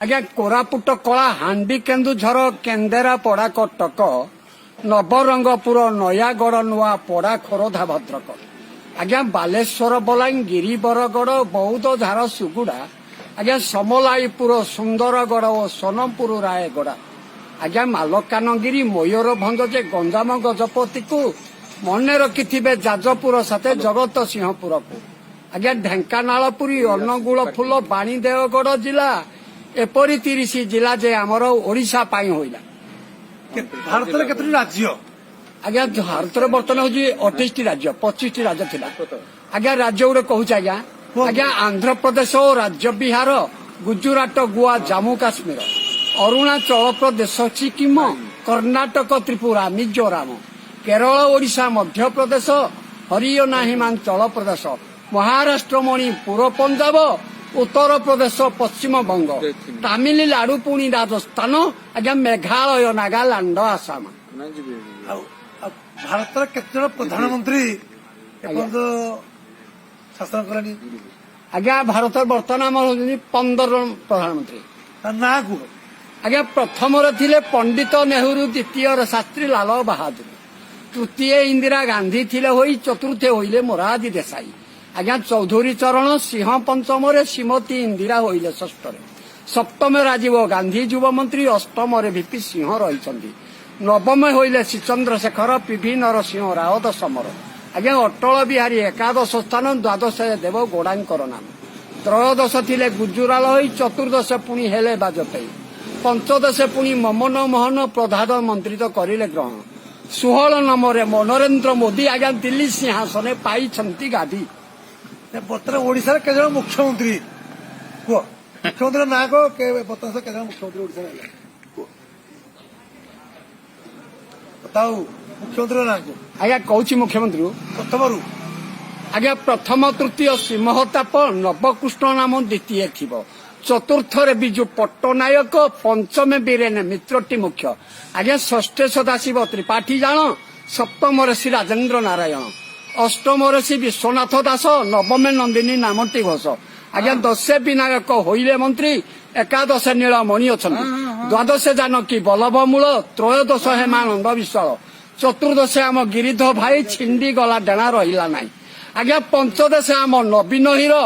आज्ञा कोरापुट कला हांडी केन्दुझर केन्देरा पड़ा कटक नवरंगपुर नयागढ़ नुआ पड़ा खोरधा भद्रक आज्ञा बालेश्वर बलांगीर बरगढ़ बौद्ध झारसुगुड़ा आज्ञा समलाईपुर सुंदरगढ़ और सोनपुर रायगढ़ आज्ञा मालकानगिरी मयूरभंज जे गंजाम गजपति को मन रखि जाजपुर साथे जगत सिंहपुर को आज्ञा ढेंकानालपुरी अनुगुल फूल बाणीदेवगढ़ जिला एपरी 30 जिला जे आमर ओडिशा पाई होइला। भारत केतोटी राज्य आज्ञा भारत बर्तमान हूँ 28 राज्य 25 राज्य थिला आज्ञा राज्य गुड़े कहूँ आज्ञा आज्ञा आंध्र प्रदेश और राज्य बिहार गुजरात गोवा जम्मू काश्मीर अरुणाचल प्रदेश सिक्किम कर्णाटक त्रिपुरा मिजोराम केरल ओडिशा मध्य प्रदेश हरियाणा हिमाचल प्रदेश महाराष्ट्र मणिपुर पंजाब उत्तर प्रदेश पश्चिम बंग तामिलनाडु पुणी राजस्थान आज्ञा मेघालय नागालैंड आसाम। भारत केतजन प्रधानमंत्री शासन कलानी आज्ञा भारत बर्तमान आम 15 जन प्रधानमंत्री ना को आज्ञा प्रथम थिले पंडित नेहरू द्वितीय शास्त्री लाल बहादुर तृतीय इंदिरा गांधी थिले होई चतुर्थ होइले मोरारजी देसाई आज्ञा चौधरी चरण सिंह पंचम श्रीमती इंदिरा होइले षष्ठ सप्तम राजीव गांधी युव मंत्री अष्टम वीपी सिंह रही नवम होइले श्री चंद्रशेखर पीवी नरसिंह राव दशम आज्ञा अटल बिहारी एकादश स्थान द्वादश देव गौड़ांकर नाम त्रयोदश थिले गुजराल होई चतुर्दश पुणी हेले बाजपेयी पंचदश पुणी ममन मोहन प्रधानमंत्री तो करिले ग्रहण 16 नंबर मनोरेंद्र मोदी आज्ञा दिल्ली सिंहासन पाई गादी बर्तमान ओडिशा केजन मुख्यमंत्री को मुख्यमंत्री ना को बर्तमान केजन मुख्यमंत्री ओडिशा बताओ मुख्यमंत्री ना को आज्ञा कहूँ मुख्यमंत्री प्रथम आज्ञा प्रथम तृतीय श्रीमहताप नवकृष्ण नाम द्वितीय थिब चतुर्थ बिजु पट्टनायक पंचमे बीरेन मित्रटी मुख्य आज्ञा षष्ठ सदाशिव त्रिपाठी जान सप्तम श्री राजेन्द्र नारायण अष्टम श्री विश्वनाथ दास नवमे नंदिनी नामटी घोष आज्ञा दशे विनायक होइले मंत्री एकादश नीलमणि अच्छा द्वादश जानकी बल्लभ मूल त्रयोदश हेमानंद विश्वाल चतुर्दश आम गिरिध भाई छिंडी गला डेणा रहिला नाई आज्ञा पंचदश आम नवीन हीरो